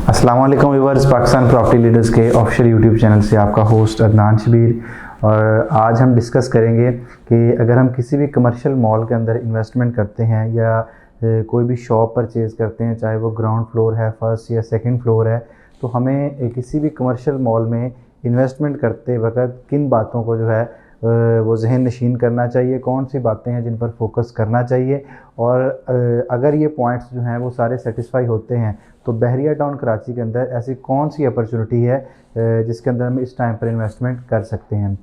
अस्सलाम वालेकुम viewers, Pakistan property leaders के ऑफिशियल यूट्यूब चैनल से आपका होस्ट अदनान शबीर। और आज हम डिस्कस करेंगे कि अगर हम किसी भी कमर्शियल मॉल के अंदर इन्वेस्टमेंट करते हैं या कोई भी शॉप परचेज़ करते हैं, चाहे वो ग्राउंड फ्लोर है, फर्स्ट या सेकंड फ्लोर है, तो हमें किसी भी कमर्शियल मॉल में इन्वेस्टमेंट करते वक्त किन बातों को जो है वो जहन नशीन करना चाहिए, कौन सी बातें हैं जिन पर फोकस करना चाहिए। और अगर ये पॉइंट्स जो हैं वो सारे सेटिस्फाई होते हैं तो बहरिया टाउन कराची के अंदर ऐसी कौन सी अपॉर्चुनिटी है जिसके अंदर हम इस टाइम पर इन्वेस्टमेंट कर सकते हैं।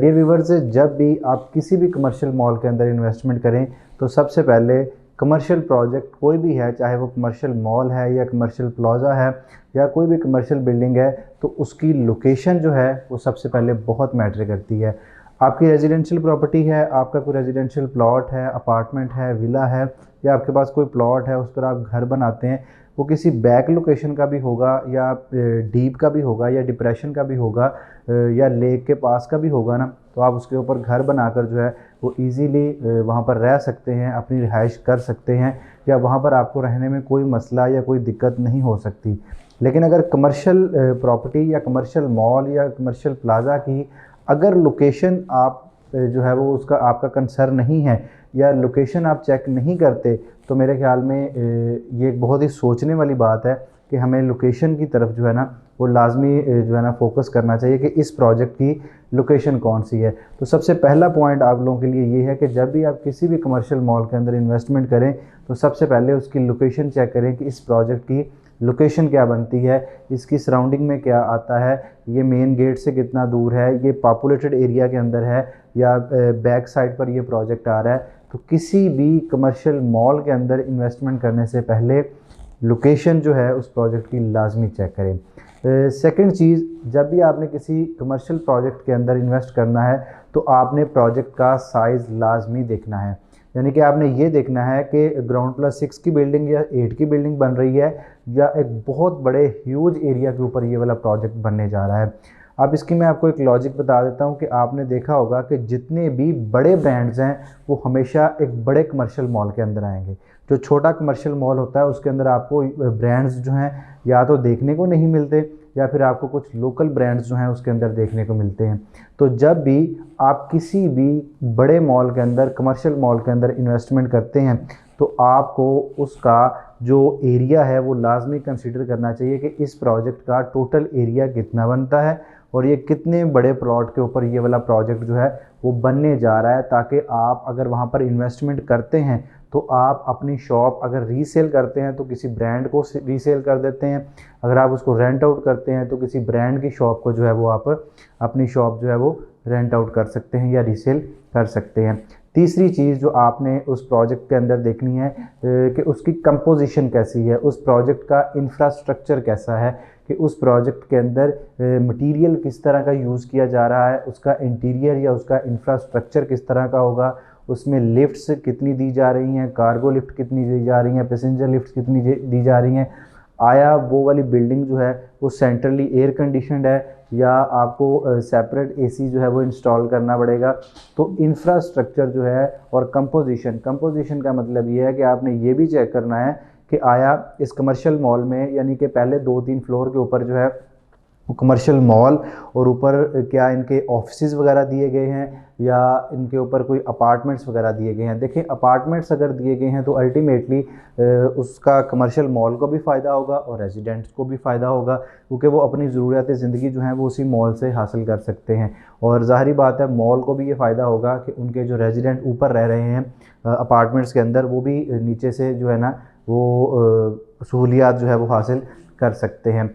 डियर व्यूअर्स, जब भी आप किसी भी कमर्शियल मॉल के अंदर इन्वेस्टमेंट करें तो सबसे पहले कमर्शियल प्रोजेक्ट कोई भी है, चाहे वो कमर्शियल मॉल है या कमर्शियल प्लाजा है या कोई भी कमर्शियल बिल्डिंग है, तो उसकी लोकेशन जो है वो सबसे पहले बहुत मैटर करती है। आपकी रेजिडेंशियल प्रॉपर्टी है, आपका कोई रेजिडेंशियल प्लॉट है, अपार्टमेंट है, विला है, या आपके पास कोई प्लॉट है, उस पर आप घर बनाते हैं, वो किसी बैक लोकेशन का भी होगा या डीप का भी होगा या डिप्रेशन का भी होगा या लेक के पास का भी होगा ना, तो आप उसके ऊपर घर बनाकर जो है वो इजीली वहाँ पर रह सकते हैं, अपनी रिहाइश कर सकते हैं, या वहाँ पर आपको रहने में कोई मसला या कोई दिक्कत नहीं हो सकती। लेकिन अगर कमर्शियल प्रॉपर्टी या कमर्शियल मॉल या कमर्शियल प्लाजा की अगर लोकेशन आप जो है वो उसका आपका कंसर्न नहीं है या लोकेशन आप चेक नहीं करते, तो मेरे ख्याल में ये एक बहुत ही सोचने वाली बात है कि हमें लोकेशन की तरफ जो है ना वो लाजमी जो है ना फोकस करना चाहिए कि इस प्रोजेक्ट की लोकेशन कौन सी है। तो सबसे पहला पॉइंट आप लोगों के लिए ये है कि जब भी आप किसी भी कमर्शियल मॉल के अंदर इन्वेस्टमेंट करें तो सबसे पहले उसकी लोकेशन चेक करें कि इस प्रोजेक्ट की लोकेशन क्या बनती है, इसकी सराउंडिंग में क्या आता है, ये मेन गेट से कितना दूर है, ये पॉपुलेटेड एरिया के अंदर है या बैक साइड पर ये प्रोजेक्ट आ रहा है। तो किसी भी कमर्शियल मॉल के अंदर इन्वेस्टमेंट करने से पहले लोकेशन जो है उस प्रोजेक्ट की लाजमी चेक करें। सेकंड चीज़, जब भी आपने किसी कमर्शियल प्रोजेक्ट के अंदर इन्वेस्ट करना है तो आपने प्रोजेक्ट का साइज़ लाजमी देखना है। यानी कि आपने ये देखना है कि ग्राउंड +6 की बिल्डिंग या 8 की बिल्डिंग बन रही है या एक बहुत बड़े ह्यूज एरिया के ऊपर ये वाला प्रोजेक्ट बनने जा रहा है। अब इसकी मैं आपको एक लॉजिक बता देता हूँ कि आपने देखा होगा कि जितने भी बड़े ब्रांड्स हैं वो हमेशा एक बड़े कमर्शियल मॉल के अंदर आएंगे। जो छोटा कमर्शियल मॉल होता है उसके अंदर आपको ब्रांड्स जो हैं या तो देखने को नहीं मिलते या फिर आपको कुछ लोकल ब्रांड्स जो हैं उसके अंदर देखने को मिलते हैं। तो जब भी आप किसी भी बड़े मॉल के अंदर, कमर्शियल मॉल के अंदर इन्वेस्टमेंट करते हैं तो आपको उसका जो एरिया है वो लाजमी कंसीडर करना चाहिए कि इस प्रोजेक्ट का टोटल एरिया कितना बनता है और ये कितने बड़े प्लॉट के ऊपर ये वाला प्रोजेक्ट जो है वो बनने जा रहा है, ताकि आप अगर वहाँ पर इन्वेस्टमेंट करते हैं तो आप अपनी शॉप अगर रीसेल करते हैं तो किसी ब्रांड को रीसेल कर देते हैं, अगर आप उसको रेंट आउट करते हैं तो किसी ब्रांड की शॉप को जो है वो आप अपनी शॉप जो है वो रेंट आउट कर सकते हैं या रीसेल कर सकते हैं। तीसरी चीज़ जो आपने उस प्रोजेक्ट के अंदर देखनी है कि उसकी कंपोजिशन कैसी है, उस प्रोजेक्ट का इंफ्रास्ट्रक्चर कैसा है, कि उस प्रोजेक्ट के अंदर मटेरियल किस तरह का यूज़ किया जा रहा है, उसका इंटीरियर या उसका इंफ्रास्ट्रक्चर किस तरह का होगा, उसमें लिफ्ट्स कितनी दी जा रही हैं, कार्गो लिफ्ट कितनी दी जा रही हैं, पैसेंजर लिफ्ट कितनी दी जा रही हैं, आया वो वाली बिल्डिंग जो है वो सेंट्रली एयर कंडीशनड है या आपको सेपरेट एसी जो है वो इंस्टॉल करना पड़ेगा। तो इंफ्रास्ट्रक्चर जो है और कंपोजिशन का मतलब ये है कि आपने ये भी चेक करना है कि आया इस कमर्शियल मॉल में, यानी कि पहले 2-3 फ्लोर के ऊपर जो है कमर्शियल मॉल और ऊपर क्या इनके ऑफिसेज वगैरह दिए गए हैं या इनके ऊपर कोई अपार्टमेंट्स वगैरह दिए गए हैं। देखें, अपार्टमेंट्स अगर दिए गए हैं तो अल्टीमेटली उसका कमर्शियल मॉल को भी फ़ायदा होगा और रेजिडेंट्स को भी फ़ायदा होगा, क्योंकि वो अपनी ज़रूरियात ज़िंदगी जो हैं वो उसी मॉल से हासिल कर सकते हैं। और ज़ाहिरी बात है मॉल को भी ये फ़ायदा होगा कि उनके जो रेजिडेंट ऊपर रह रहे हैं अपार्टमेंट्स के अंदर, वो भी नीचे से जो है ना वो सहूलियात जो है वो हासिल कर सकते हैं।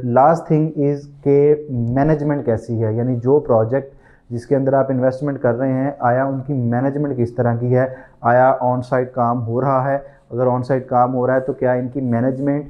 लास्ट थिंग इज़ के मैनेजमेंट कैसी है, यानी जो प्रोजेक्ट जिसके अंदर आप इन्वेस्टमेंट कर रहे हैं आया उनकी मैनेजमेंट किस तरह की है, आया ऑन साइट काम हो रहा है, अगर ऑन साइट काम हो रहा है तो क्या इनकी मैनेजमेंट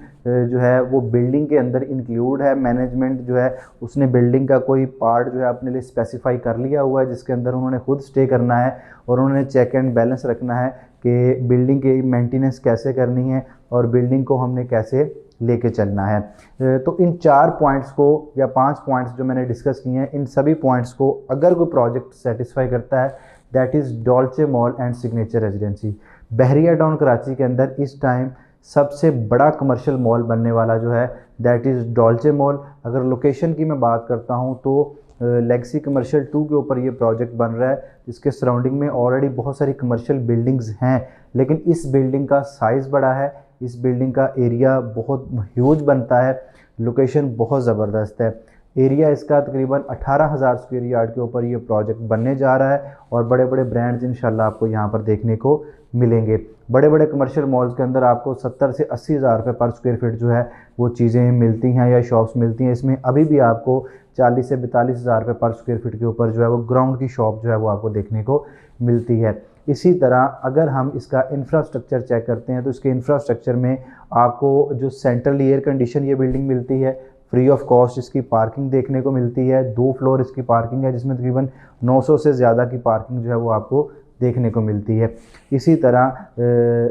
जो है वो बिल्डिंग के अंदर इंक्लूड है, मैनेजमेंट जो है उसने बिल्डिंग का कोई पार्ट जो है अपने लिए स्पेसिफाई कर लिया हुआ है जिसके अंदर उन्होंने खुद स्टे करना है और उन्होंने चेक एंड बैलेंस रखना है कि बिल्डिंग की मेंटेनेंस कैसे करनी है और बिल्डिंग को हमने कैसे लेके चलना है। तो इन 4 पॉइंट्स को या 5 पॉइंट्स जो मैंने डिस्कस किए हैं, इन सभी पॉइंट्स को अगर कोई प्रोजेक्ट सेटिस्फाई करता है, that is Dolce mall and signature residency. Bahria town Karachi के अंदर इस टाइम सबसे बड़ा कमर्शियल मॉल बनने वाला जो है दैट इज़ डॉल्चे मॉल। अगर लोकेशन की मैं बात करता हूँ तो लेगेसी कमर्शियल 2 के ऊपर ये प्रोजेक्ट बन रहा है। इसके सराउंडिंग में ऑलरेडी बहुत सारी कमर्शियल बिल्डिंग्स हैं, लेकिन इस बिल्डिंग का साइज़ बड़ा है, इस बिल्डिंग का एरिया बहुत ह्यूज बनता है, लोकेशन बहुत ज़बरदस्त है। एरिया इसका तकरीबन 18,000 स्क्वायर यार्ड के ऊपर ये प्रोजेक्ट बनने जा रहा है और बड़े बड़े ब्रांड्स इंशाल्लाह आपको यहाँ पर देखने को मिलेंगे। बड़े बड़े कमर्शियल मॉल्स के अंदर आपको 70 से 80,000 रुपये पर स्क्वायर फीट जो है वो चीज़ें मिलती हैं या शॉप्स मिलती हैं। इसमें अभी भी आपको 40 से 42,000 रुपये पर स्क्वायर फीट के ऊपर जो है वो ग्राउंड की शॉप जो है वो आपको देखने को मिलती है। इसी तरह अगर हम इसका इंफ्रास्ट्रक्चर चेक करते हैं तो इसके इंफ्रास्ट्रक्चर में आपको जो सेंट्रल एयर कंडीशन ये बिल्डिंग मिलती है, फ्री ऑफ कॉस्ट इसकी पार्किंग देखने को मिलती है। 2 फ्लोर इसकी पार्किंग है जिसमें तकरीबन 900 से ज़्यादा की पार्किंग जो है वो आपको देखने को मिलती है। इसी तरह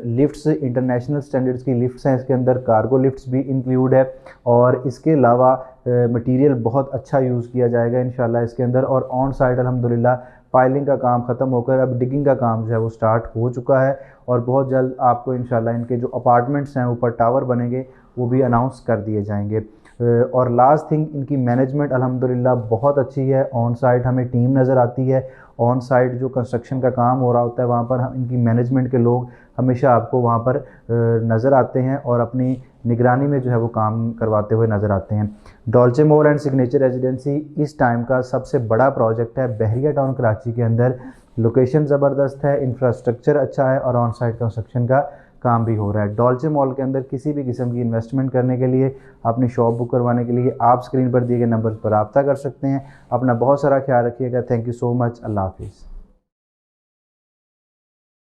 लिफ्ट्स, इंटरनेशनल स्टैंडर्ड्स की लिफ्ट्स हैं इसके अंदर, कार्गो लिफ्ट्स भी इंक्लूड है और इसके अलावा मटेरियल बहुत अच्छा यूज़ किया जाएगा इंशाल्लाह इसके अंदर। और ऑन साइड अल्हम्दुलिल्लाह पाइलिंग का काम ख़त्म होकर अब डिगिंग का काम जो है वो स्टार्ट हो चुका है और बहुत जल्द आपको इंशाल्लाह इनके जो अपार्टमेंट्स हैं ऊपर टावर बनेंगे वो भी अनाउंस कर दिए जाएंगे। और लास्ट थिंग, इनकी मैनेजमेंट अल्हम्दुलिल्लाह बहुत अच्छी है। ऑन साइट हमें टीम नज़र आती है, ऑन साइट जो कंस्ट्रक्शन का काम हो रहा होता है वहाँ पर हम इनकी मैनेजमेंट के लोग हमेशा आपको वहाँ पर नज़र आते हैं और अपनी निगरानी में जो है वो काम करवाते हुए नज़र आते हैं। Dolce mall and signature residency इस टाइम का सबसे बड़ा प्रोजेक्ट है बहरिया टाउन कराची के अंदर। लोकेशन ज़बरदस्त है, इंफ्रास्ट्रक्चर अच्छा है और ऑन साइट कंस्ट्रक्शन का काम भी हो रहा है। डॉल्चे मॉल के अंदर किसी भी किस्म की इन्वेस्टमेंट करने के लिए, अपनी शॉप बुक करवाने के लिए आप स्क्रीन पर दिए गए नंबर पर रब्ता कर सकते हैं। अपना बहुत सारा ख्याल रखिएगा। Thank you so much. अल्लाह हाफिज़।